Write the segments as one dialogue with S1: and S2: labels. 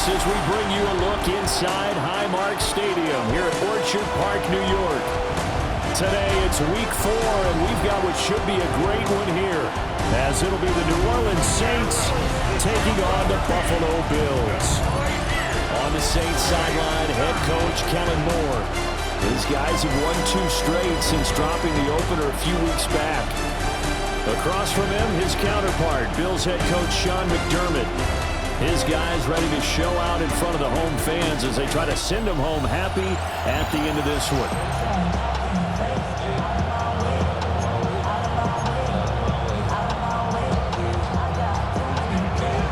S1: as we bring you a look inside Highmark Stadium here at Orchard Park, New York. Today it's week 4, and we've got what should be a great one here, as it'll be the New Orleans Saints taking on the Buffalo Bills. On the Saints sideline, head coach Kellen Moore. His guys have won 2 straight since dropping the opener a few weeks back. Across from him, his counterpart, Bills head coach Sean McDermott. His guys ready to show out in front of the home fans as they try to send them home happy at the end of this one.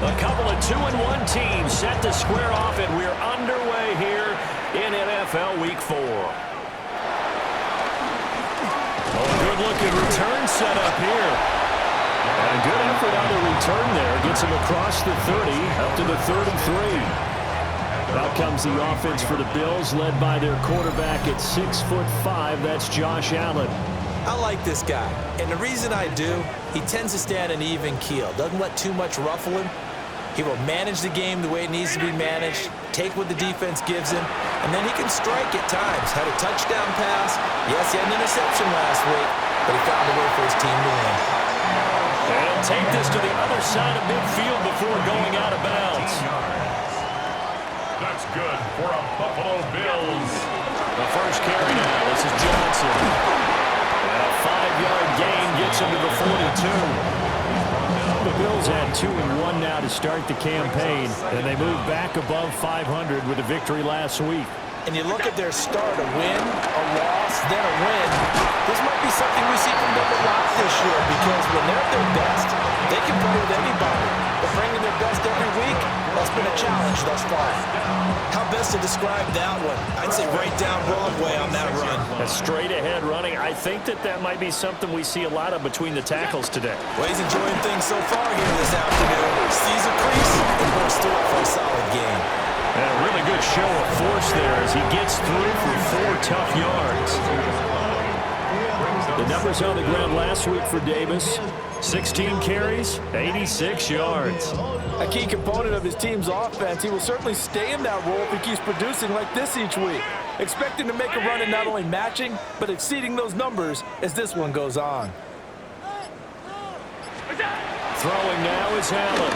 S1: A couple of 2-1 teams set to square off, and we're underway here in NFL Week 4. Good-looking return set up here. And a good effort on the return there. Gets him across the 30, up to the 33. Out comes the offense for the Bills, led by their quarterback at 6'5". That's Josh Allen.
S2: I like this guy, and the reason I do, he tends to stand an even keel. Doesn't let too much ruffle him. He will manage the game the way it needs to be managed, take what the defense gives him, and then he can strike at times. Had a touchdown pass. Yes, he had an interception last week, but he found a way for his team to win.
S1: And he'll take this to the other side of midfield before going out of bounds.
S3: That's good for a Buffalo Bills.
S1: The first carry now. This is Johnson. And a 5-yard gain gets him to the 42. The Bills had 2-1 now to start the campaign, and they moved back above 500 with a victory last week.
S2: And you look at their start, a win, a loss, then a win. This might be something we see from them a lot this year, because when they're at their best, they can play with anybody. But bringing their best every week, that's been a challenge thus far. How best to describe that one? I'd say right down Broadway on that run.
S1: A straight-ahead running. I think that might be something we see a lot of between the tackles today.
S2: Well, he's enjoying things so far here this afternoon. Sees a crease and bursts through it for a solid game.
S1: And a really good show of force there as he gets through for 4 tough yards. The numbers on the ground last week for Davis: 16 carries, 86 yards.
S4: A key component of his team's offense. He will certainly stay in that role if he keeps producing like this each week. Expect him to make a run in not only matching, but exceeding those numbers as this one goes on.
S1: Throwing now is Allen.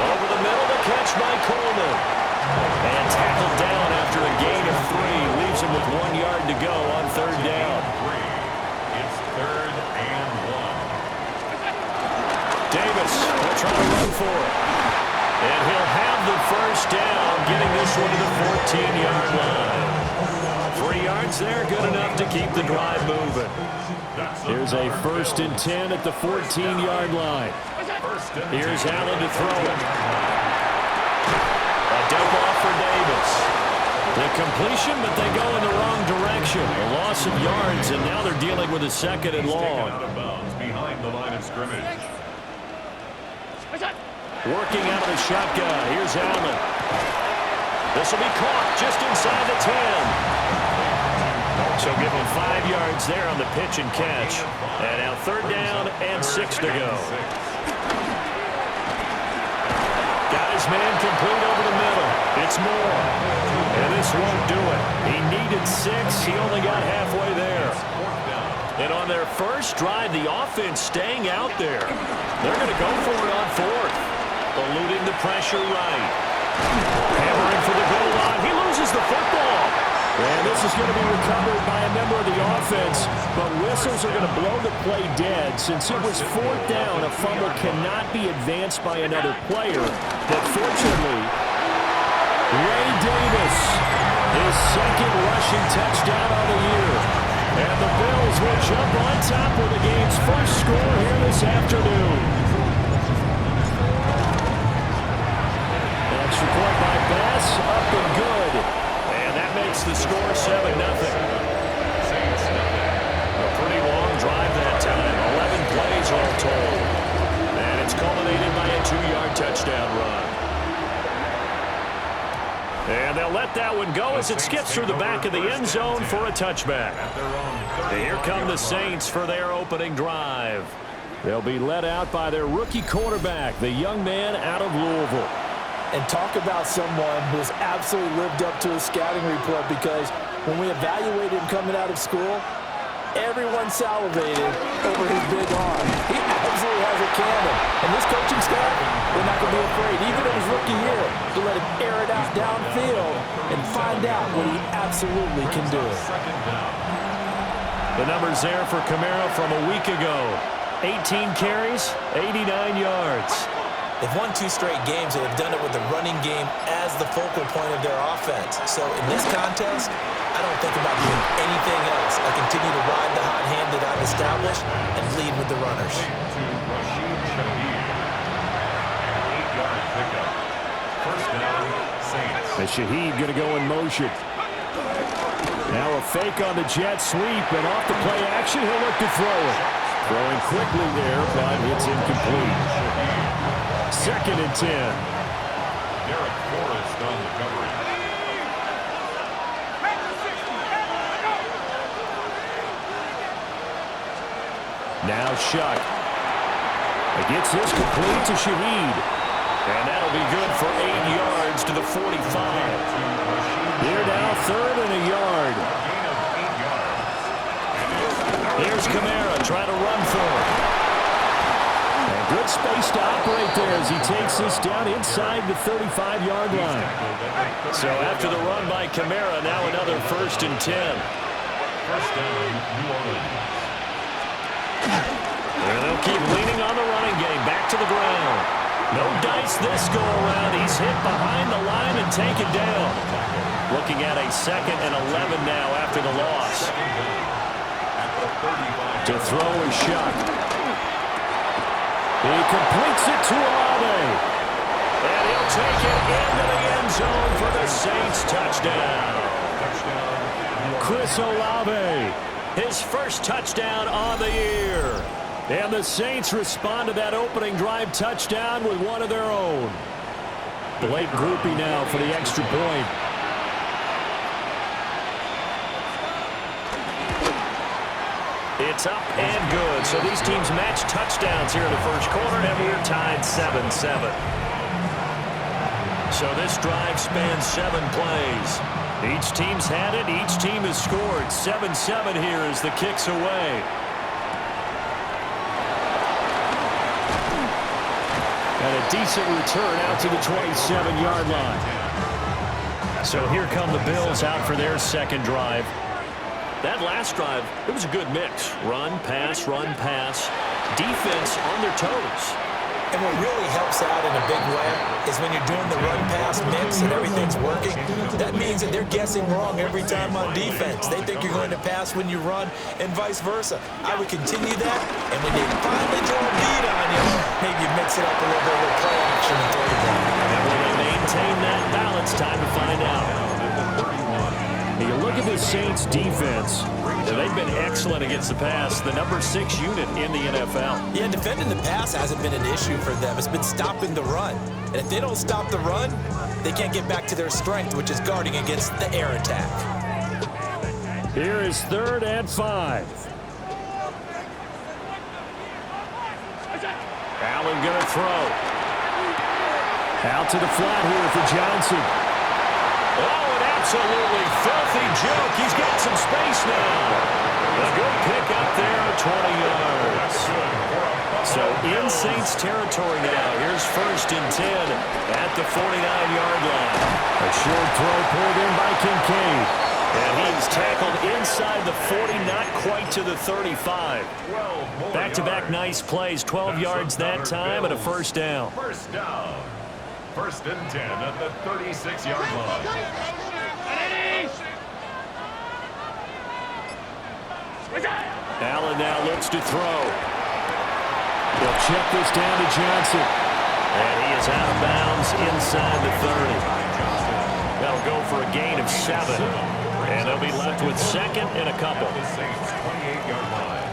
S1: Over the middle, the catch by Coleman. And tackled down after a gain of 3. Leaves him with 1 yard to go on 3rd down.
S3: It's 3rd and 1.
S1: Davis will try to run for it. And he'll have the first down, getting this one to the 14-yard line. 3 yards there, good enough to keep the drive moving. Here's a 1st and 10 at the 14-yard line. Here's Allen to throw it. A dump off for Davis. The completion, but they go in the wrong direction. A loss of yards, and now they're dealing with a 2nd and long.
S3: Out of bounds behind the line of scrimmage.
S1: Working out of the shotgun. Here's Allen. This will be caught just inside the 10. So give him 5 yards there on the pitch and catch. And now 3rd down and 6 to go. Got his man complete over the middle. It's Moore. And this won't do it. He needed 6. He only got halfway there. And on their first drive, the offense staying out there. They're going to go for it on 4th. Eluding the pressure right. Hammering for the goal line. He loses the football. And this is going to be recovered by a member of the offense, but whistles are going to blow the play dead. Since it was 4th down, a fumble cannot be advanced by another player. But fortunately, Ray Davis, his 2nd rushing touchdown on the year. And the Bills will jump on top with the game's first score here this afternoon. Extra point by Bass, up and good. And that makes the score 7-0. A pretty long drive that time, 11 plays all told. And it's culminated by a 2-yard touchdown run. And they'll let that one go as it skips through the back of the end zone for a touchback. Here come the Saints for their opening drive. They'll be led out by their rookie quarterback, the young man out of Louisville.
S4: And talk about someone who has absolutely lived up to his scouting report, because when we evaluated him coming out of school, everyone salivated over his big arm. He absolutely has a cannon. And this coaching staff, they're not going to be afraid, even in his rookie year, to let him air it out downfield and find out what he absolutely can do.
S1: The numbers there for Kamara from a week ago. 18 carries, 89 yards.
S2: They've won 2 straight games and have done it with the running game as the focal point of their offense. So in this contest, I don't think about doing anything else. I continue to ride the hot hand that I've established and lead with the runners.
S1: The Shaheed going to go in motion. Now a fake on the jet sweep, and off the play action, he'll look to throw it. Throwing quickly there, but it's incomplete. 2nd and 10.
S3: Derek Forrest on the coverage.
S1: Now Shuck. He gets this complete to Shaheed. And that'll be good for 8 yards to the 45. Here now, 3rd and a yard. Here's Kamara trying to run for it. And good space to operate there as he takes this down inside the 35-yard line. So after the run by Kamara, now another 1st and 10.
S3: First down, New Orleans.
S1: And they'll keep leaning on the running game. Back to the ground. No dice this go around. He's hit behind the line and taken down. Looking at a 2nd and 11 now after the loss. To throw a shot. He completes it to Olave. And he'll take it into the end zone for the Saints touchdown. Chris Olave, his first touchdown on the year. And the Saints respond to that opening drive touchdown with one of their own. Blake Groupie now for the extra point. It's up and good. So these teams match touchdowns here in the first quarter, and we're tied 7-7. So this drive spans 7 plays. Each team's had it. Each team has scored. 7-7 here as the kick's away. And a decent return out to the 27-yard line. So here come the Bills out for their second drive. That last drive, it was a good mix. Run, pass, defense on their toes.
S2: And what really helps out in a big way is when you're doing the run-pass mix and everything's working, that means that they're guessing wrong every time on defense. They think you're going to pass when you run and vice versa. I would continue that, and when they finally draw a beat on you, maybe mix it up a little bit with play action and throw the ball.
S1: And will they maintain that balance? Time to find out. You look at the Saints defense. They've been excellent against the pass, the number 6 unit in the NFL.
S2: Yeah, defending the pass hasn't been an issue for them. It's been stopping the run. And if they don't stop the run, they can't get back to their strength, which is guarding against the air attack.
S1: Here is 3rd and 5. Allen going to throw. Out to the flat here for Johnson. Oh, an absolutely filthy joke. He's got some space now. A good pick up there, 20 yards. So in Saints territory now. Here's 1st and 10 at the 49-yard line. A short throw pulled in by Kincaid. And he's tackled inside the 40, not quite to the 35. Back-to-back nice plays, 12 yards that time and a 1st down.
S3: First down. 1st and 10 at the 36-yard line.
S1: Allen now looks to throw. He'll check this down to Johnson. And he is out of bounds inside the 30. That'll go for a gain of 7. And they'll be left with 2nd and a couple.
S3: The Saints 28-yard line.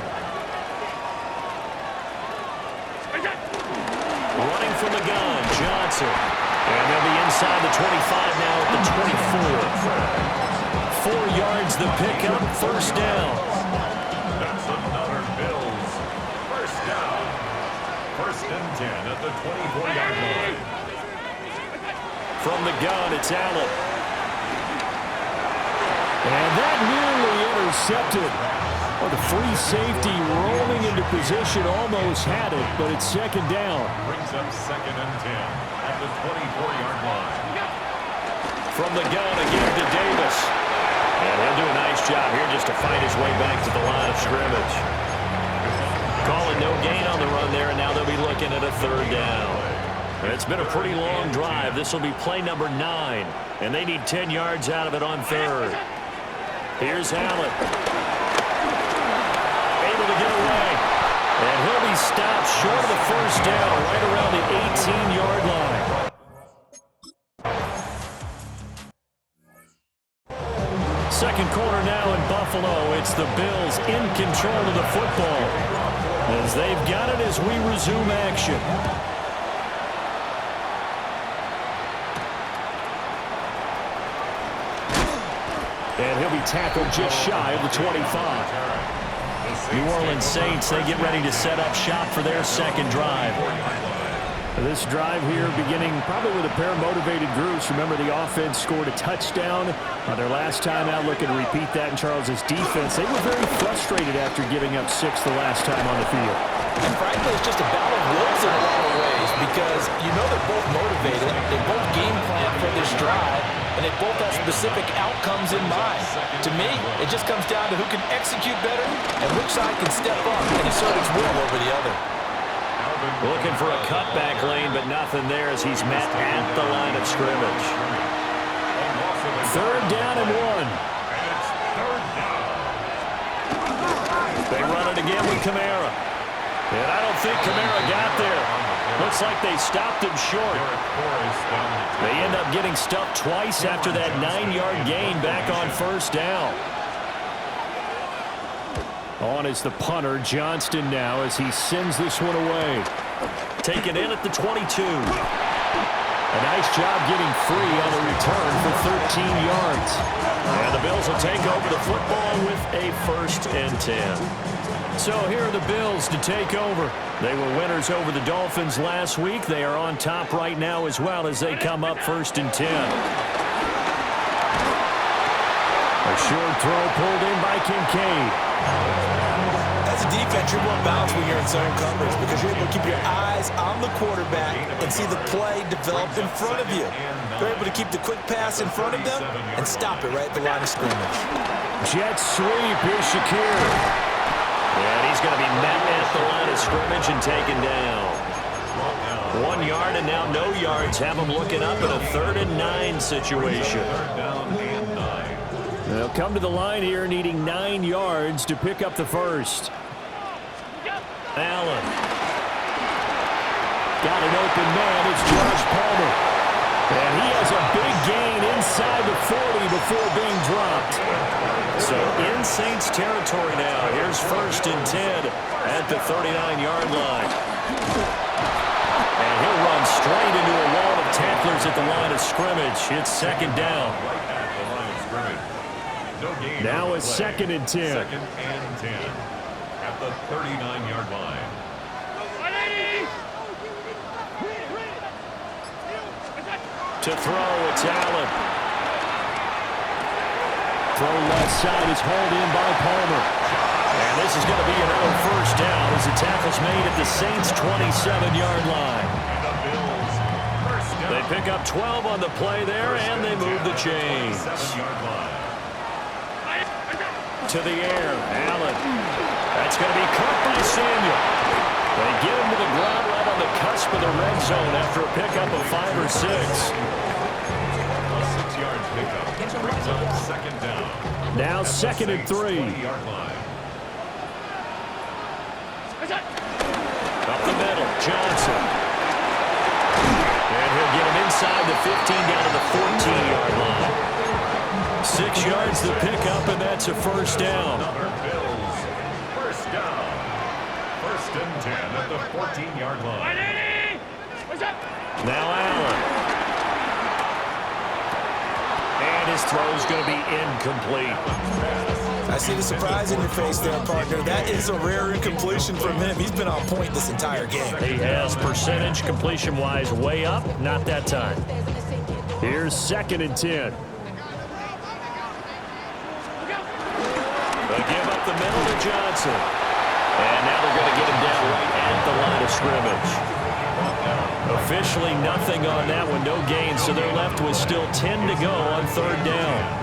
S1: Running from the gun, Johnson. And they'll be inside the 25 now at the 24. 4 yards the pickup, 1st down.
S3: That's another Bills. 1st down. 1st and 10 at the 24-yard line.
S1: From the gun, it's Allen. And that nearly intercepted. Well, the free safety rolling into position almost had it, but it's second down.
S3: Brings up 2nd and 10 at the 24-yard line.
S1: From the gun again to Davis. And he'll do a nice job here just to fight his way back to the line of scrimmage. Calling no gain on the run there, and now they'll be looking at a 3rd down. And it's been a pretty long drive. This will be play number 9, and they need 10 yards out of it on 3rd. Here's Allen. Able to get away. And he'll be stopped short of the 1st down, right around the 18-yard line. Second quarter now in Buffalo. It's the Bills in control of the football, as they've got it as we resume action. And he'll be tackled just shy of the 25. New Orleans Saints, they get ready to set up shop for their second drive. This drive here beginning probably with a pair of motivated groups. Remember, the offense scored a touchdown on their last time out. Looking to repeat that in Charles's defense. They were very frustrated after giving up 6 the last time on the field.
S2: And frankly, it's just a battle of wills in a lot of ways because you know they're both motivated. They both game plan for this drive, and they both have specific outcomes in mind. To me, it just comes down to who can execute better and which side can step up and assert its will over the other.
S1: Looking for a cutback lane, but nothing there as he's met at the line of scrimmage. 3rd down and 1. They run it again with Kamara. And I don't think Kamara got there. Looks like they stopped him short. They end up getting stuffed twice after that 9-yard gain back on 1st down. On is the punter, Johnston, now as he sends this one away. Taken in at the 22. A nice job getting free on the return for 13 yards. And the Bills will take over the football with a 1st and 10. So here are the Bills to take over. They were winners over the Dolphins last week. They are on top right now as well as they come up 1st and 10. A short throw pulled in by Kincaid.
S2: As a defense, you're more balanced when you're in zone coverage because you're able to keep your eyes on the quarterback and see the play develop in front of you. They're able to keep the quick pass in front of them and stop it right at the line of scrimmage.
S1: Jet sweep, here's Shakir. And he's going to be met at the line of scrimmage and taken down. 1 yard and now no yards. Have him looking up in a 3rd and 9 situation. They'll come to the line here needing 9 yards to pick up the 1st. Allen. Got an open man. It's Josh Palmer. And he has a big gain inside the 40 before being dropped. So in Saints territory now. Here's 1st and 10 at the 39-yard line. And he'll run straight into a wall of tacklers at the line of scrimmage. It's 2nd down. Now a 2nd and 10.
S3: 2nd and 10 at the 39-yard line.
S1: To throw, it's Allen. Throw left side is hauled in by Palmer. And this is going to be another 1st down as the tackle's made at the Saints' 27-yard line. They pick up 12 on the play there, and they move the chains. To the air, Allen. That's going to be caught by Samuel. They get him to the ground right on the cusp of the red zone after a pickup of 5 or 6.
S3: A 6-yard pickup brings up 2nd down.
S1: Now 2nd and 3.
S3: 20-yard line.
S1: Up the middle, Johnson. And he'll get him inside the 15 down to the 14-yard line. 6 yards the pickup, and that's a 1st down.
S3: Bills. 1st down. 1st and 10 at the 14-yard line.
S1: Now Allen. And his throw's going to be incomplete.
S2: I see the surprise in your face there, partner. That is a rare incompletion from him. He's been on point this entire game.
S1: He has percentage completion-wise way up, not that time. Here's 2nd and 10. They give up the middle to Johnson. And now they're going to get him down right at the line of scrimmage. Officially nothing on that one, no gain, so they're left with still 10 to go on 3rd down.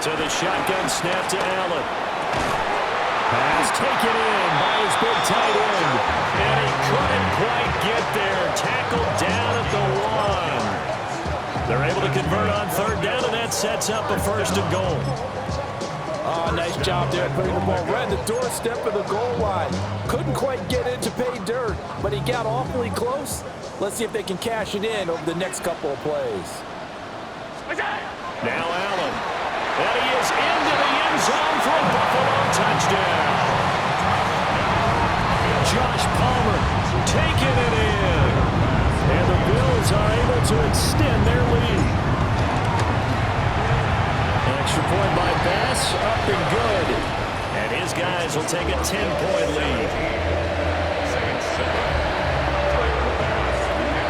S1: To the shotgun snap to Allen. Pass taken in by his big tight end. And he couldn't quite get there. Tackled down at the 1. They're able to convert on 3rd down, and that sets up a 1st and goal.
S4: Oh, nice job there putting the ball right at the doorstep of the goal line. Couldn't quite get in to pay dirt, but he got awfully close. Let's see if they can cash it in over the next couple of plays.
S1: Now Allen. And he is into the end zone for a Buffalo touchdown. Josh Palmer taking it in. And the Bills are able to extend their lead. Extra point by Bass, up and good. And his guys will take a 10-point lead.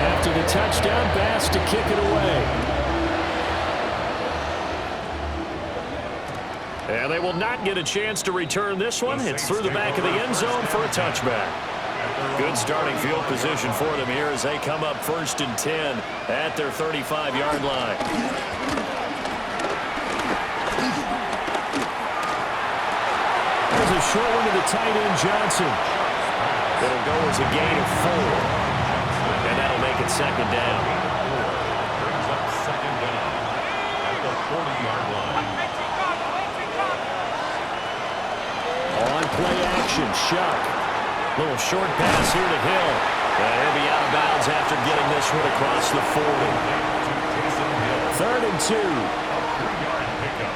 S1: After the touchdown, Bass to kick it away. And they will not get a chance to return this one. It's through the back of the end zone for a touchback. Good starting field position for them here as they come up 1st and 10 at their 35-yard line. There's a short one to the tight end, Johnson. It'll go as a gain of 4. And that'll make it 2nd down.
S3: Brings up 2nd down at the 40-yard line.
S1: On play action, Shuck. Little short pass here to Hill. And he'll be out of bounds after getting this one across the 40. 3rd and 2.
S3: 3-yard pickup.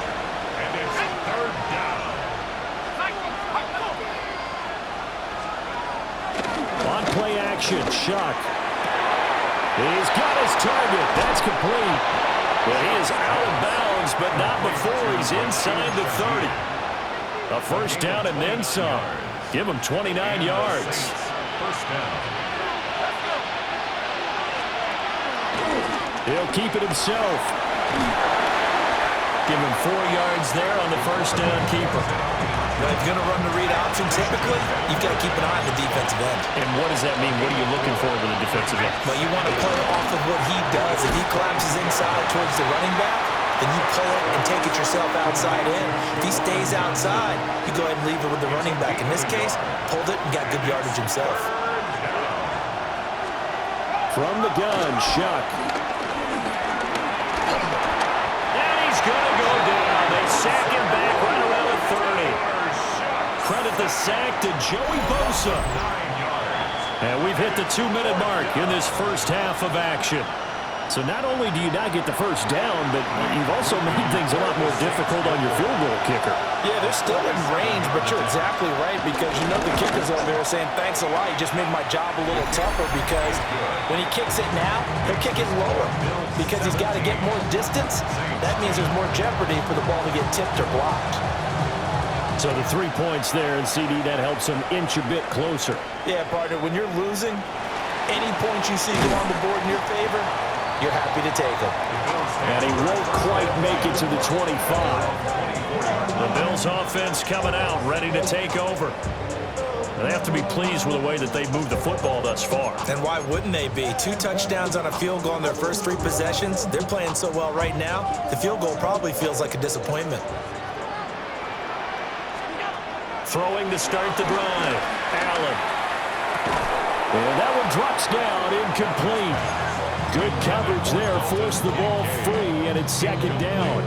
S3: And it's 3rd down.
S1: On play action, Shuck. He's got his target. That's complete. But he is out of bounds, but not before he's inside the 30. A 1st down and then some. Give him 29 yards.
S3: 1st down.
S1: He'll keep it himself. Give him 4 yards there on the 1st down keeper.
S2: Now, if you're going to run the read option, typically, you've got to keep an eye on the defensive end.
S1: And what does that mean? What are you looking for with the defensive end?
S2: Well, you want to play off of what he does. If he collapses inside towards the running back, then you pull it and take it yourself outside in. If he stays outside, you go ahead and leave it with the running back. In this case, pulled it and got good yardage himself.
S1: From the gun, Shuck. And he's going to go down. They sack him back right around the 30. Credit the sack to Joey Bosa. And we've hit the 2-minute mark in this 1st half of action. So not only do you not get the 1st down, but you've also made things a lot more difficult on your field goal kicker.
S4: Yeah, they're still in range, but you're exactly right because you know the kicker's over there saying, thanks a lot, you just made my job a little tougher because when he kicks it now, he'll kick it lower because he's got to get more distance. That means there's more jeopardy for the ball to get tipped or blocked.
S1: So the 3 points there, and CD, that helps him inch a bit closer.
S4: Yeah, partner, when you're losing, any points you see go on the board in your favor, you're happy to take them.
S1: And he won't quite make it to the 25. The Bills offense coming out, ready to take over. They have to be pleased with the way that they've moved the football thus far.
S2: And why wouldn't they be? 2 touchdowns on a field goal in their first 3 possessions. They're playing so well right now, the field goal probably feels like a disappointment.
S1: Throwing to start the drive. Allen. And that one drops down, incomplete. Good coverage there, forced the ball free, and it's 2nd down.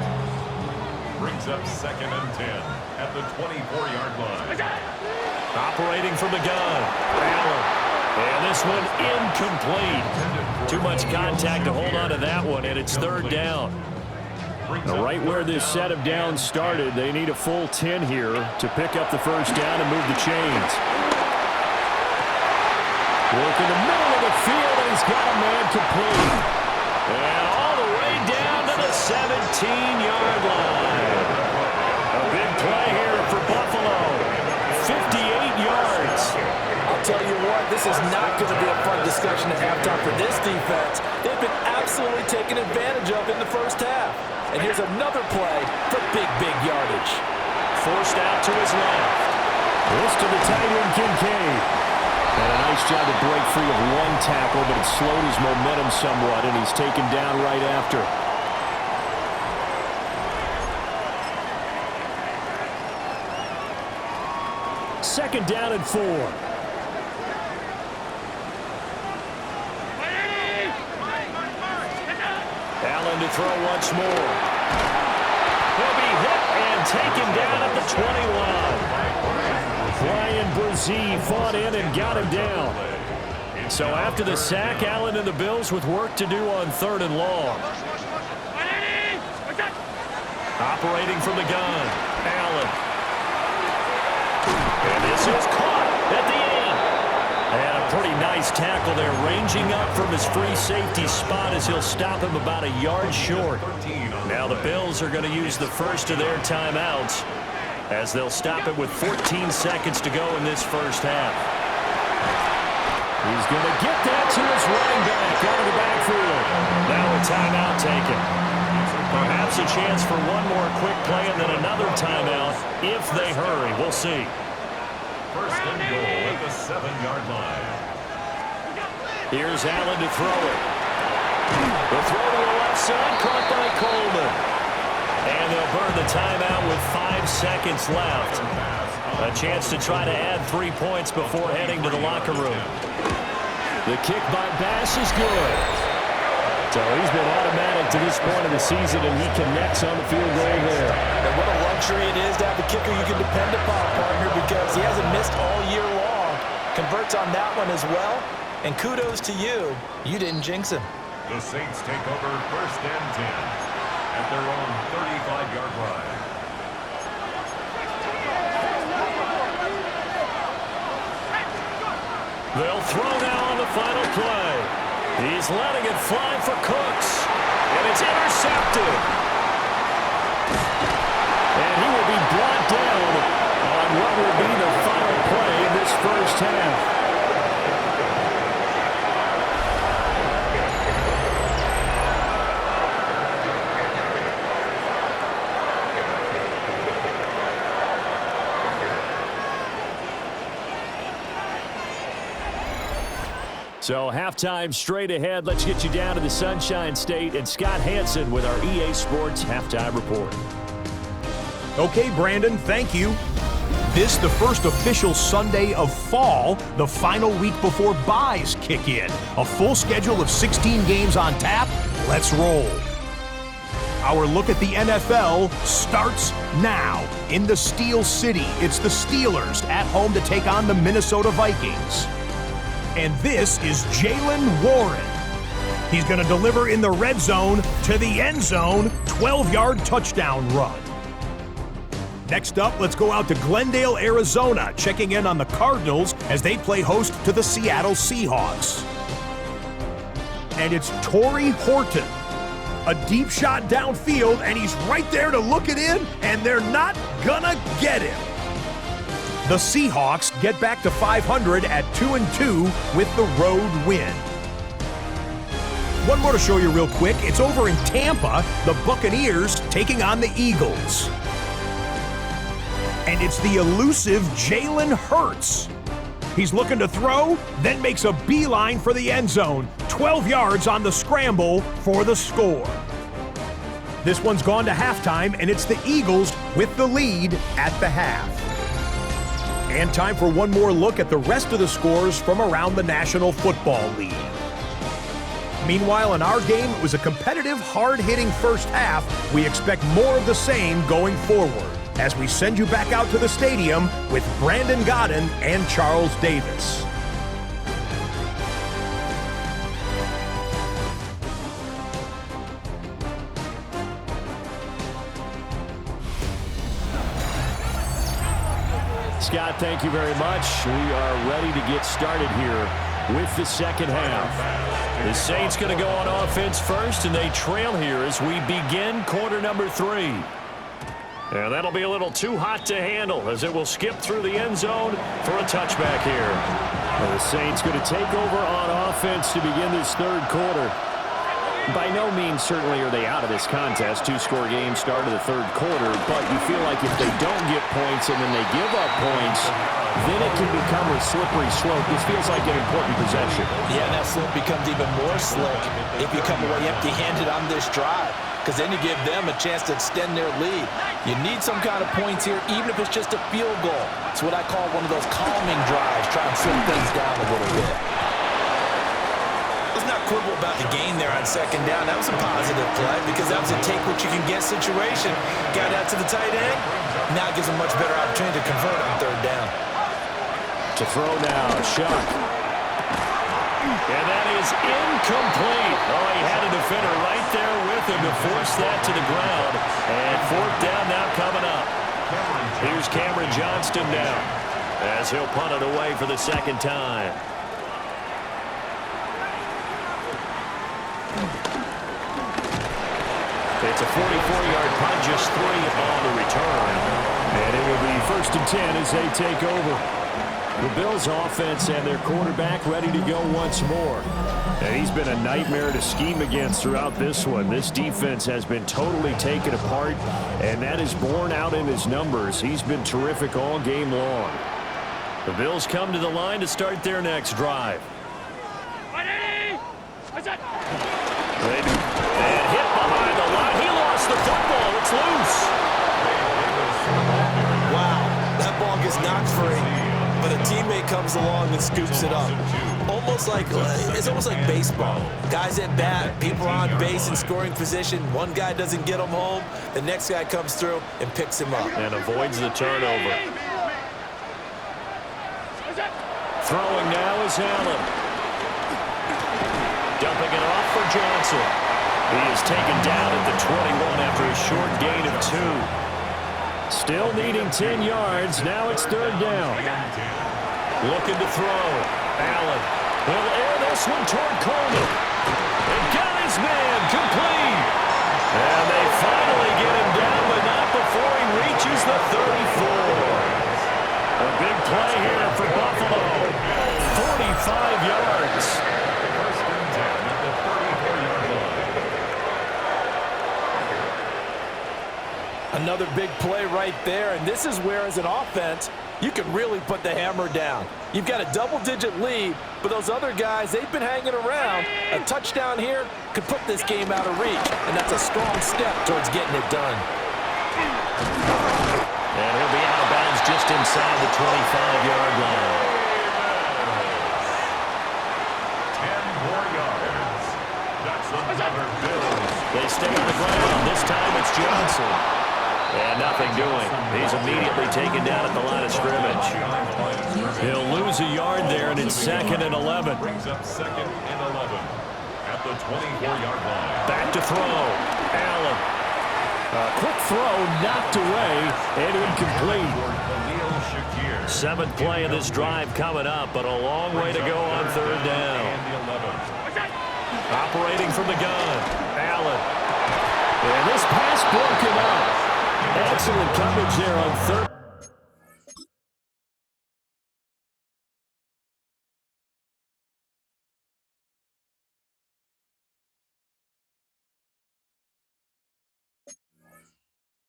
S3: Brings up 2nd and 10 at the 24-yard line.
S1: Operating from the gun. Allen. And this one incomplete. Too much contact to hold on to that one, and it's 3rd down. Now, right where this set of downs started, they need a full 10 here to pick up the 1st down and move the chains. Work in the middle of the field, and he's got a man complete. And all the way down to the 17-yard line. A big play
S4: what? This is not going to be a fun discussion at halftime for this defense. They've been absolutely taken advantage of in the first half. And here's another play for big, big yardage.
S1: Forced out to his left. This to the tight end, Kincaid. And a nice job to break free of one tackle, but it slowed his momentum somewhat, and he's taken down right after. Second down and 4. Allen to throw once more. He'll be hit and taken down at the 20 line. Brian Brzee fought in and got him down. So after the sack, Allen and the Bills with work to do on 3rd and long. Operating from the gun, Allen. And this is caught at the 8. And a pretty nice tackle there, ranging up from his free safety spot as he'll stop him about a yard short. Now the Bills are going to use the first of their timeouts as they'll stop it with 14 seconds to go in this first half. He's going to get that to his running back out of the backfield. Now a timeout taken. Perhaps a chance for one more quick play and then another timeout if they hurry. We'll see.
S3: First and goal at the 7-yard line.
S1: Here's Allen to throw it. The throw to the left side, caught by Coleman. And they'll burn the timeout with 5 seconds left. A chance to try to add 3 points before heading to the locker room. The kick by Bass is good. So he's been automatic to this point of the season, and he connects on the field goal there.
S2: And what a luxury it is to have a kicker you can depend upon, partner, because he hasn't missed all year long. Converts on that one as well. And kudos to you. You didn't jinx him.
S3: The Saints take over 1st and 10 at their own 35-yard line.
S1: They'll throw now on the final play. He's letting it fly for Cooks. And it's intercepted. And he will be brought down on what will be the final play in this first half. So halftime straight ahead. Let's get you down to the Sunshine State and Scott Hansen with our EA Sports Halftime Report.
S5: Okay, Brandon, thank you. This the first official Sunday of fall, the final week before buys kick in. A full schedule of 16 games on tap. Let's roll. Our look at the NFL starts now. In the Steel City, it's the Steelers at home to take on the Minnesota Vikings. And this is Jaylen Warren. He's going to deliver in the red zone to the end zone, 12-yard touchdown run. Next up, let's go out to Glendale, Arizona, checking in on the Cardinals as they play host to the Seattle Seahawks. And it's Torrey Horton. A deep shot downfield, and he's right there to look it in, and they're not gonna get him. The Seahawks get back to 500 at 2-2 with the road win. One more to show you real quick. It's over in Tampa, the Buccaneers taking on the Eagles. And it's the elusive Jalen Hurts. He's looking to throw, then makes a beeline for the end zone. 12 yards on the scramble for the score. This one's gone to halftime, and it's the Eagles with the lead at the half. And time for one more look at the rest of the scores from around the National Football League. Meanwhile, in our game, it was a competitive, hard-hitting first half. We expect more of the same going forward as we send you back out to the stadium with Brandon Godden and Charles Davis.
S1: Scott, thank you very much. We are ready to get started here with the second half. The Saints going to go on offense first, and they trail here as we begin quarter number 3. And that'll be a little too hot to handle as it will skip through the end zone for a touchback here. And the Saints going to take over on offense to begin this third quarter. By no means certainly are they out of this contest. Two-score game start of the third quarter, but you feel like if they don't get points and then they give up points, then it can become a slippery slope. This feels like an important possession.
S2: Yeah, that slope becomes even more slick if you come away empty-handed on this drive, because then you give them a chance to extend their lead. You need some kind of points here, even if it's just a field goal. It's what I call one of those calming drives, try and slow things down a little bit. Let's not quibble about the gain there on second down. That was a positive play because that was a take-what-you-can-get situation. Got out to the tight end. Now it gives them much better opportunity to convert on third down.
S1: To throw now, Shuck. And that is incomplete. Oh, he had a defender right there with him to force that to the ground. And fourth down now coming up. Here's Cameron Johnston now as he'll punt it away for the second time. It's a 44-yard punt, just 3 on the return. And it will be 1st and 10 as they take over. The Bills' offense and their quarterback ready to go once more. And he's been a nightmare to scheme against throughout this one. This defense has been totally taken apart, and that is borne out in his numbers. He's been terrific all game long. The Bills come to the line to start their next drive. And hit behind the line. He lost the football. It's loose.
S2: Wow, that ball gets knocked free. But a teammate comes along and scoops it up. It's almost like baseball. Guys at bat, people are on base in scoring position. One guy doesn't get him home. The next guy comes through and picks him up.
S1: And avoids the turnover. Throwing now is Allen. Dumping it off for Johnson. He is taken down at the 21 after a short gain of 2. Still needing 10 yards. Now it's third down. Looking to throw. Allen will air this one toward Coleman. And got his man complete. And they finally get him down, but not before he reaches the 34. A big play here for Buffalo. 45 yards.
S2: Another big play right there, and this is where, as an offense, you can really put the hammer down. You've got a double-digit lead, but those other guys, they've been hanging around. A touchdown here could put this game out of reach, and that's a strong step towards getting it done.
S1: And he'll be out of bounds just inside the 25-yard line.
S3: 10 more yards. That's another Bills.
S1: They stay on the ground. This time it's Johnson. And nothing doing. He's immediately taken down at the line of scrimmage. He'll lose a yard there, and it's 2nd and 11.
S3: Brings up 2nd and 11 at the 24-yard line.
S1: Back to throw. Allen. A quick throw knocked away and incomplete. 7th play of this drive coming up, but a long way to go on third down. Operating from the gun. Allen. And this pass broken up. Excellent coverage there on third.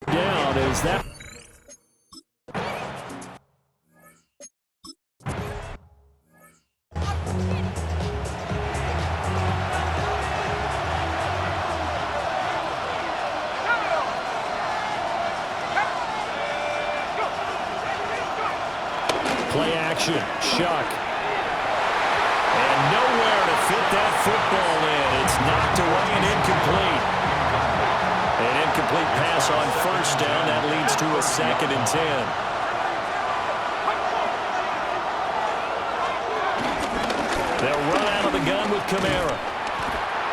S1: Down is that. Play action, Shuck. And nowhere to fit that football in. It's knocked away and incomplete. An incomplete pass on first down. That leads to a 2nd and 10. They'll run out of the gun with Kamara.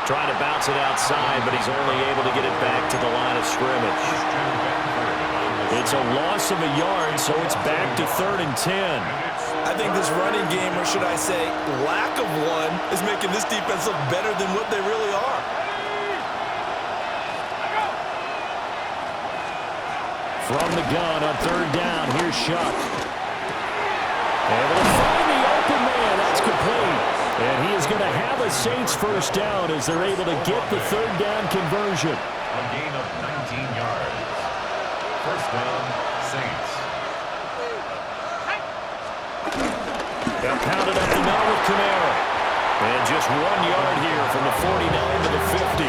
S1: Trying to bounce it outside, but he's only able to get it back to the line of scrimmage. It's a loss of a yard, so it's back to 3rd and 10.
S2: I think this running game, or should I say lack of one, is making this defense look better than what they really are.
S1: From the gun on third down, here's Shuck. Able to find the open man. And he is going to have a Saints first down as they're able to get the third down conversion.
S3: A gain of 19 yards. First down, Saints.
S1: They'll pound it up the middle with Kamara. And just 1 yard here from the 49 to the 50.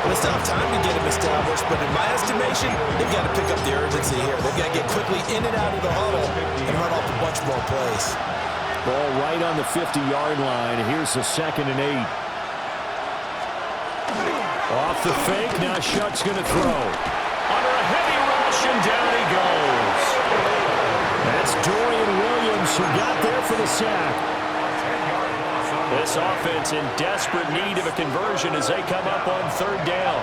S2: Well, it's not time to get him established, but in my estimation, they've got to pick up the urgency here. They've got to get quickly in and out of the huddle and run off a bunch more plays.
S1: Ball right on the 50-yard line. Here's the 2nd and 8. Off the fake. Now Shuck's going to throw. Under a heavy rush, and down he goes. That's Dorian Williams who got there for the sack. This offense in desperate need of a conversion as they come up on third down.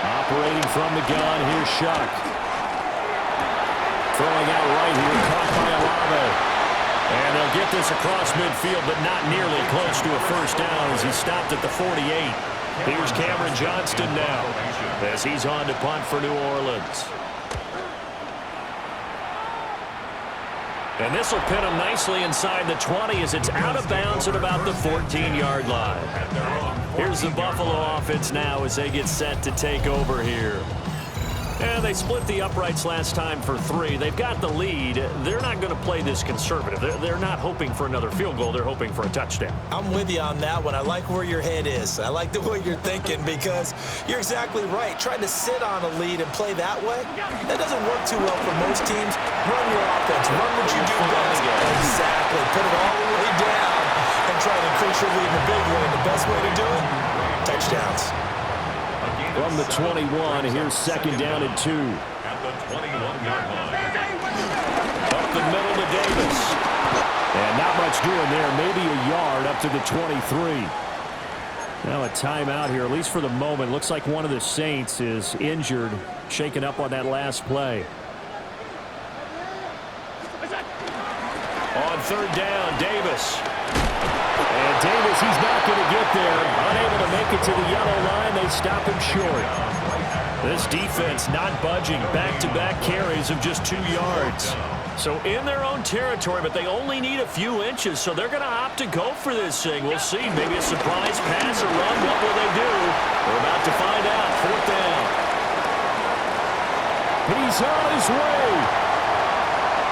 S1: Operating from the gun, here's Shuck. Throwing out right here, caught by Olave. And they'll get this across midfield, but not nearly close to a first down as he stopped at the 48. Here's Cameron Johnston now as he's on to punt for New Orleans. And this will pin him nicely inside the 20 as it's out of bounds at about the 14-yard line. Here's the Buffalo offense now as they get set to take over here. And they split the uprights last time for 3. They've got the lead. They're not going to play this conservative. They're not hoping for another field goal. They're hoping for a touchdown.
S2: I'm with you on that one. I like where your head is. I like the way you're thinking because you're exactly right. Trying to sit on a lead and play that way, that doesn't work too well for most teams. Run your offense. Run what you do best. Exactly. Put it all the way down and try to increase your lead in a big way. And the best way to do it, touchdowns.
S1: From the 21, here's 2nd down and 2.
S3: At the 21-yard line.
S1: Up the middle to Davis. And not much doing there. Maybe a yard up to the 23. Now a timeout here, at least for the moment. Looks like one of the Saints is injured, shaken up on that last play. On third down, Davis. And Davis, he's not going to get there. Unable to make it to the yellow line. They stop him short. This defense not budging. Back-to-back carries of just 2 yards. So in their own territory, but they only need a few inches, so they're going to opt to go for this thing. We'll see. Maybe a surprise pass or run. What will they do? We're about to find out. 4th down. He's on his way.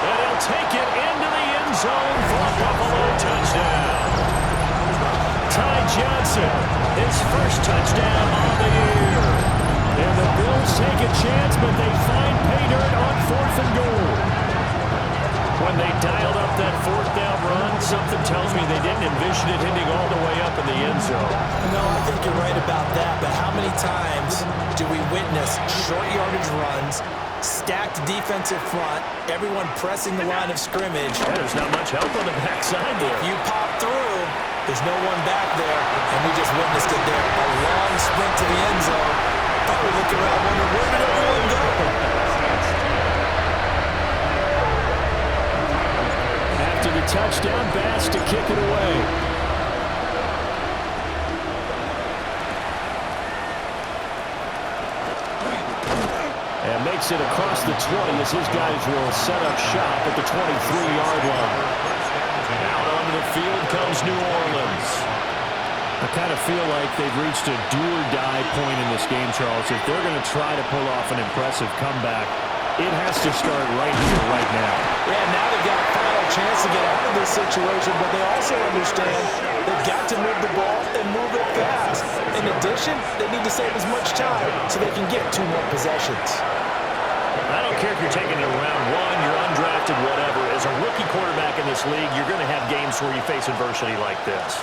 S1: And he'll take it into the end zone for a Buffalo touchdown. Ty Johnson, his first touchdown on the year. And the Bills take a chance, but they find pay dirt on 4th and goal. When they dialed up that 4th down run, something tells me they didn't envision it hitting all the way up in the end zone.
S2: No, I think you're right about that, but how many times do we witness short yardage runs, stacked defensive front, everyone pressing the line of scrimmage?
S1: Yeah, there's not much help on the backside there.
S2: If you pop through, there's no one back there, and we just witnessed it there. A long sprint to the end zone. Probably looking around wondering, where did everyone go?
S1: After the touchdown, Bass to kick it away. And makes it across the 20 as his guys will set up shop at the 23-yard line. Out onto the field comes New Orleans. I kind of feel like they've reached a do-or-die point in this game, Charles. If they're going to try to pull off an impressive comeback, it has to start right here, right now.
S2: Yeah, now they've got a final chance to get out of this situation, but they also understand they've got to move the ball and move it fast. In addition, they need to save as much time so they can get 2 more possessions.
S1: I don't care if you're taking it around 1, you're undrafted, whatever. As a rookie quarterback in this league, you're going to have games where you face adversity like this.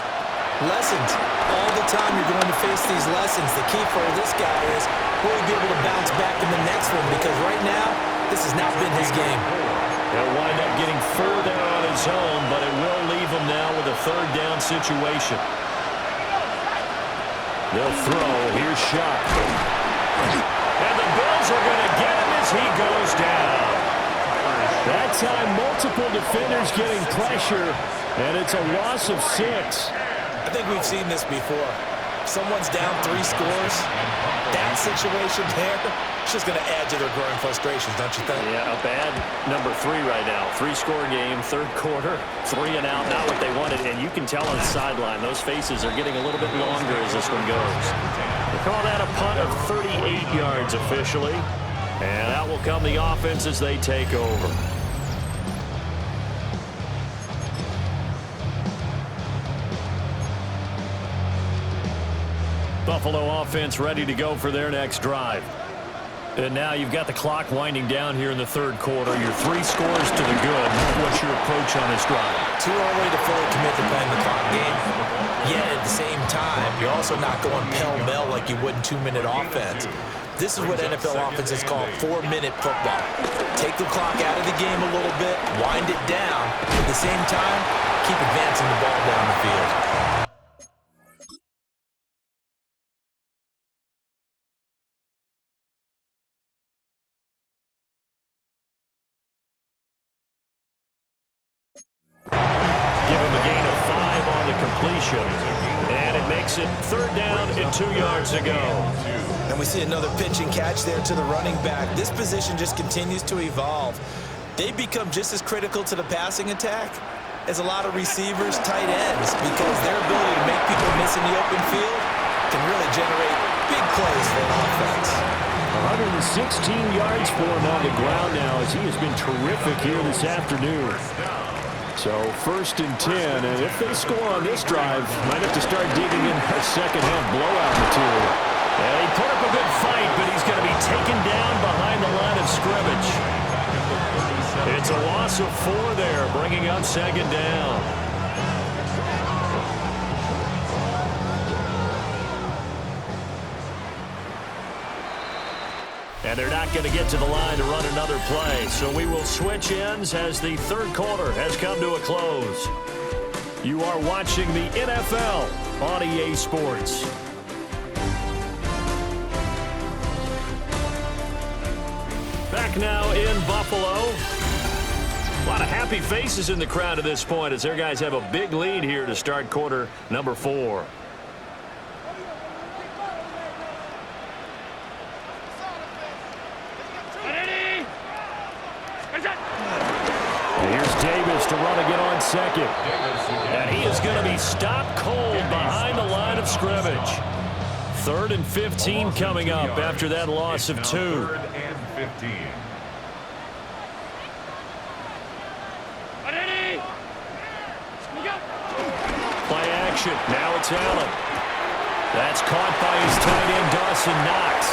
S2: Lessons. All the time you're going to face these lessons. The key for this guy is will he be able to bounce back in the next one, because right now, this has not been his game.
S1: He'll wind up getting further on his own, but it will leave him now with a 3rd down situation. They'll throw. Here's Shuck. And the Bills are going to get him as he goes down. That time, multiple defenders getting pressure, and it's a loss of 6.
S2: I think we've seen this before. someone's down 3 scores, that situation there, it's just going to add to their growing frustrations, don't you think?
S1: Yeah, a bad number 3 right now. 3-score game, third quarter, 3 and out, not what they wanted. And you can tell on the sideline, those faces are getting a little bit longer as this one goes. They call that a punt of 38 yards officially. And out will come the offense as they take over. Buffalo offense ready to go for their next drive. And now you've got the clock winding down here in the third quarter. Your 3 scores to the good. What's your approach on this drive?
S2: Too early to fully commit to playing the clock game. Yet at the same time, you're also not going pell-mell like you would in 2-minute offense. This is what NFL offenses call 4-minute football. Take the clock out of the game a little bit, wind it down. At the same time, keep advancing the ball down the field.
S1: Give him a gain of 5 on the completion. And it makes it 3rd down and 2 yards to go.
S2: And we see another pitch and catch there to the running back. This position just continues to evolve. They become just as critical to the passing attack as a lot of receivers, tight ends, because their ability to make people miss in the open field can really generate big plays for an offense.
S1: 116 yards for him on the ground now as he has been terrific here this afternoon. So 1st and 10, and if they score on this drive, might have to start digging in a second-half blowout material. And he put up a good fight, but he's going to be taken down behind the line of scrimmage. It's a loss of 4 there, bringing up 2nd down. And they're not going to get to the line to run another play. So we will switch ends as the third quarter has come to a close. You are watching the NFL on EA Sports. Back now in Buffalo. A lot of happy faces in the crowd at this point as their guys have a big lead here to start quarter number 4. Here's Davis to run again on second. And he is going to be stopped cold behind the line of scrimmage. 3rd and 15 coming up after that loss of 2.
S3: 3rd and 15.
S1: Play action. Now it's Allen. That's caught by his tight end, Dawson Knox.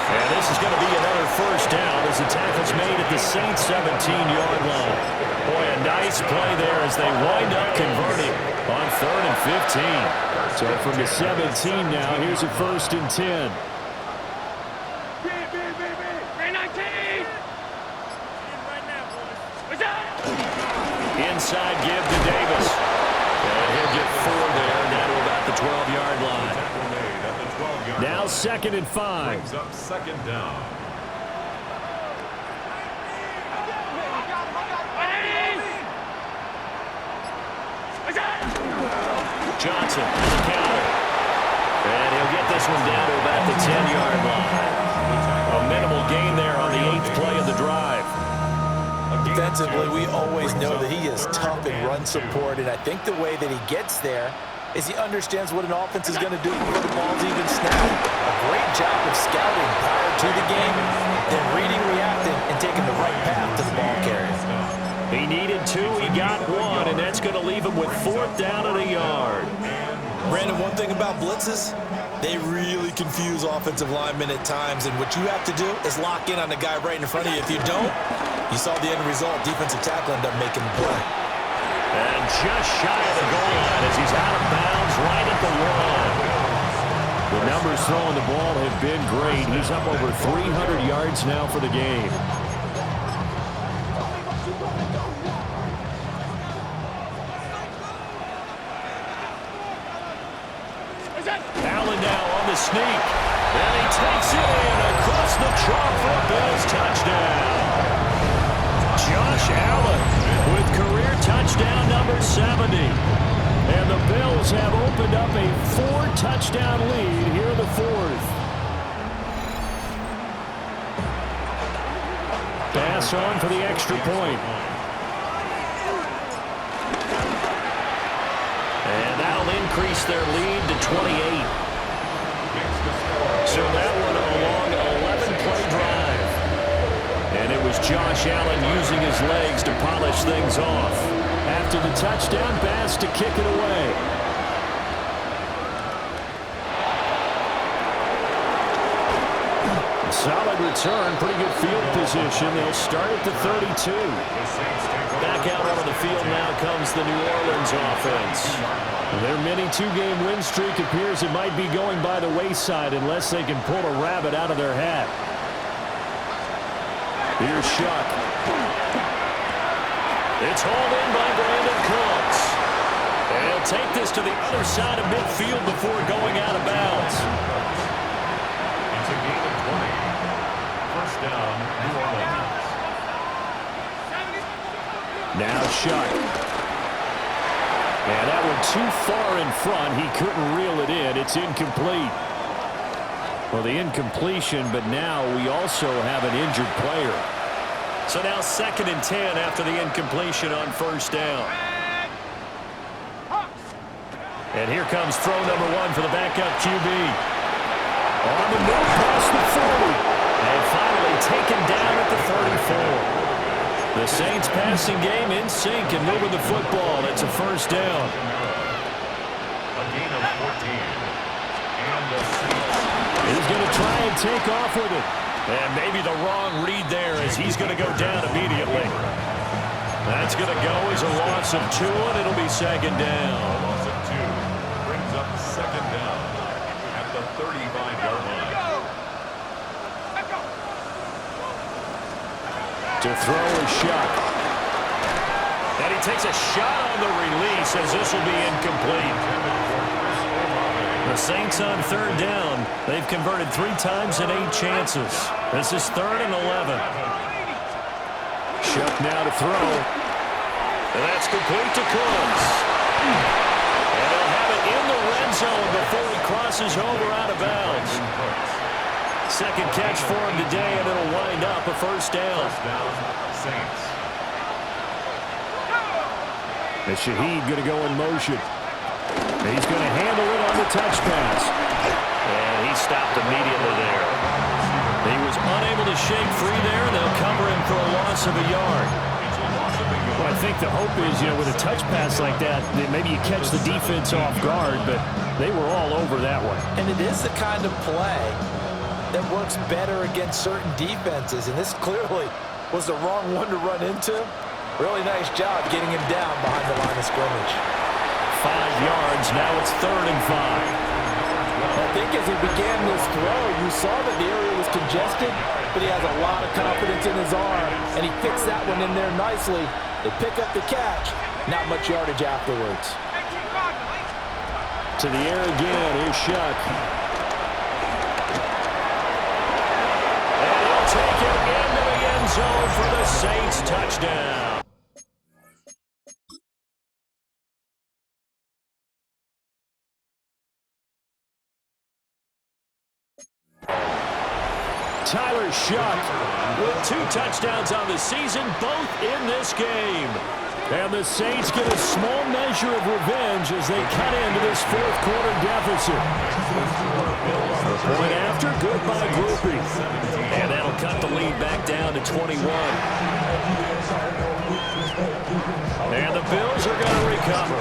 S1: And this is going to be another 1st down as the tackle's made at the Saints' 17-yard line. Boy, a nice play there as they wind up converting on 3rd and 15. So from the 17 now, here's a 1st and 10. Inside give to Davis. And he'll get 4 there, down to about the 12-yard line. Now 2nd and 5.
S3: Brings up 2nd down.
S1: Johnson on the counter. And he'll get this one down to about the 10-yard line. A minimal gain there on the 8th play of the drive.
S2: Defensively, we always know that he is tough in run support, and I think the way that he gets there is he understands what an offense is going to do before the ball's even snapped. A great job of scouting prior to the game, then reading, reacting, and taking the right path to the ball carrier.
S1: He needed 2, he got 1, and that's going to leave him with 4th down and a yard.
S2: Brandon, one thing about blitzes, they really confuse offensive linemen at times, and what you have to do is lock in on the guy right in front of you. If you don't, you saw the end result. Defensive tackle ended up making the play.
S1: And just shy of the goal line as he's out of bounds right at the 1. The numbers throwing the ball have been great. He's up over 300 yards now for the game. Allen now on the sneak. And he takes it in across the chalk for a Bills touchdown. Josh Allen with career touchdown number 70. And the Bills Bills have opened up a 4-touchdown lead here in the fourth. Pass on for the extra point. And that'll increase their lead to 28. So that one a long 11-play drive. And it was Josh Allen using his legs to polish things off. After the touchdown pass to kick it away. Solid return, pretty good field position. They'll start at the 32. Back out onto the field now comes the New Orleans offense. Their mini 2-game win streak appears it might be going by the wayside unless they can pull a rabbit out of their hat. Here's Shuck. It's hauled in by Brandon Cooks. And he'll take this to the other side of midfield before going out of bounds.
S3: It's a gain of 20. First down, New Orleans.
S1: Now Shuck. And that one too far in front. He couldn't reel it in. It's incomplete. Well, the incompletion, but now we also have an injured player. So now 2nd and 10 after the incompletion on first down. And here comes throw number 1 for the backup QB. On the move past the 40. And finally taken down at the 34. The Saints passing game in sync and moving the football. It's a first down.
S3: A gain of 14. And the Saints.
S1: He's going to try and take off with it. And maybe the wrong read there as he's going to go down immediately. That's going to go as a loss of 2, and it'll be 2nd down.
S3: A loss of 2 brings up 2nd down at the 35-yard line.
S1: To throw a shot. And he takes a shot on the release as this will be incomplete. The Saints on 3rd down. They've converted 3 times in 8 chances. This is 3rd and 11. Shuck now to throw. And that's complete to Cooks. And he'll have it in the red zone before he crosses over out of bounds. 2nd catch for him today, and it'll wind up a first down.
S3: First down, Saints.
S1: And Shaheed going to go in motion. He's going to handle it on the touch pass. And he stopped immediately there. He was unable to shake free there. They'll cover him for a loss of a yard. Well, I think the hope is, with a touch pass like that, maybe you catch the defense off guard, but they were all over that one.
S2: And it is the kind of play that works better against certain defenses, and this clearly was the wrong one to run into. Really nice job getting him down behind the line of scrimmage.
S1: 5 yards, now it's 3rd and 5.
S4: I think as he began this throw, you saw that the area was congested, but he has a lot of confidence in his arm, and he fixed that one in there nicely. They pick up the catch, not much yardage afterwards.
S1: To the air again, here's Shuck. Take it into the end zone for the Saints touchdown. Tyler Shuck with 2 touchdowns on the season, both in this game. And the Saints get a small measure of revenge as they cut into this 4th quarter deficit. The point after, good by Groupie. And that'll cut the lead back down to 21. And the Bills are going to recover.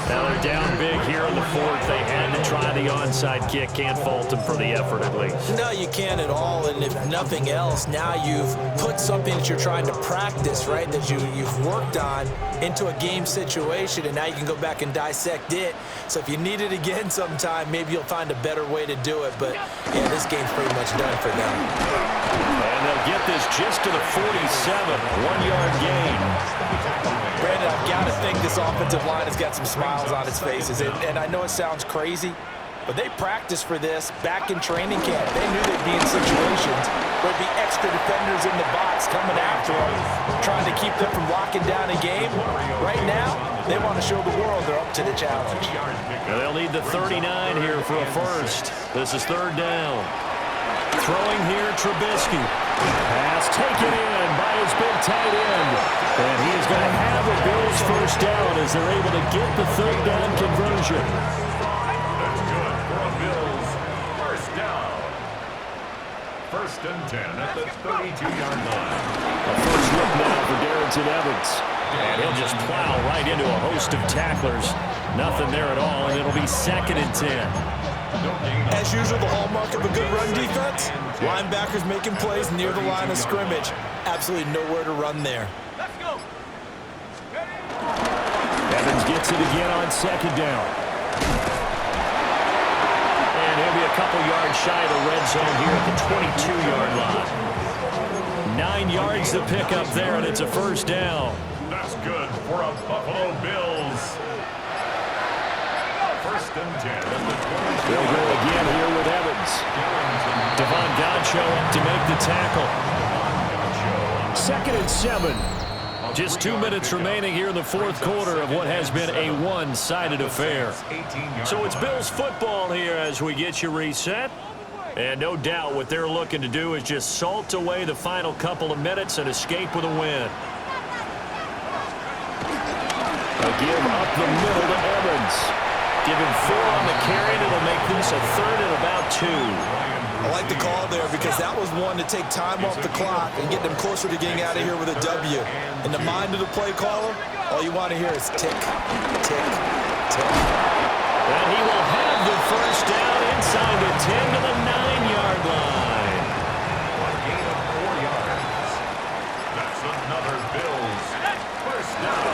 S1: Now they're down big here in the 4th. They had to try the onside kick. Can't fault them for the effort at least.
S2: No, you can't at all. And if nothing else, now you've put something that you're trying to practice, right, that you've worked on into a game situation, and now you can go back and dissect it. So if you need it again sometime, maybe you'll find a better way to do it. But, yeah, this game's pretty much done for them.
S1: And they'll get this just to the 47, 1-yard gain.
S2: Brandon, I've got to think this offensive line has got some smiles on its faces. And I know it sounds crazy, but they practiced for this back in training camp. They knew they'd be in situations where there'd be extra defenders in the box coming after them, trying to keep them from locking down a game. Right now, they want to show the world they're up to the challenge.
S1: And they'll need the 39 here for a first. This is third down. Throwing here, Trubisky. Pass taken in by his big tight end. And he is going to have a Bills first down as they're able to get the third down conversion.
S3: That's good for a Bills first down. First and 10 at the 32-yard line.
S1: A first look now for Darrington Evans. And he'll just plow right into a host of tacklers. Nothing there at all, and it'll be second and 10.
S2: As usual, the hallmark of a good run defense, linebackers making plays near the line of scrimmage. Absolutely nowhere to run there.
S1: Evans gets it again on second down. And he'll be a couple yards shy of the red zone here at the 22-yard line. 9 yards to pick up there, and it's a first down.
S3: That's good for a Buffalo Bills. First and 10 at the 22.
S1: They'll go again here with Evans. Devon Godchaux up to make the tackle. Second and 7. Just 2 minutes remaining here in the fourth quarter of what has been a one-sided affair. So it's Bills football here as we get you reset. And no doubt what they're looking to do is just salt away the final couple of minutes and escape with a win. A give up the middle to Evans. Give him 4 on the carry, and it'll make this a third and about 2.
S2: I like the call there because that was one to take time off the clock and get them closer to getting out of here with a W. In the mind of the play caller, all you want to hear is tick, tick, tick.
S1: And he will have the first down inside the 10 to the 9-yard line.
S3: A gain of 4 yards. That's another Bills first down.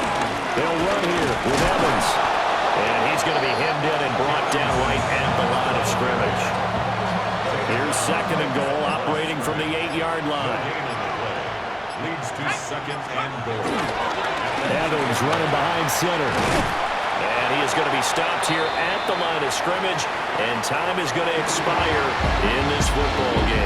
S1: They'll run here with Evans. And he's going to be hemmed in and brought down right at the line of scrimmage. Here's second and goal, operating from the 8-yard line.
S3: Leads to second and goal.
S1: Evans running behind center. And he is going to be stopped here at the line of scrimmage. And time is going to expire in this football game.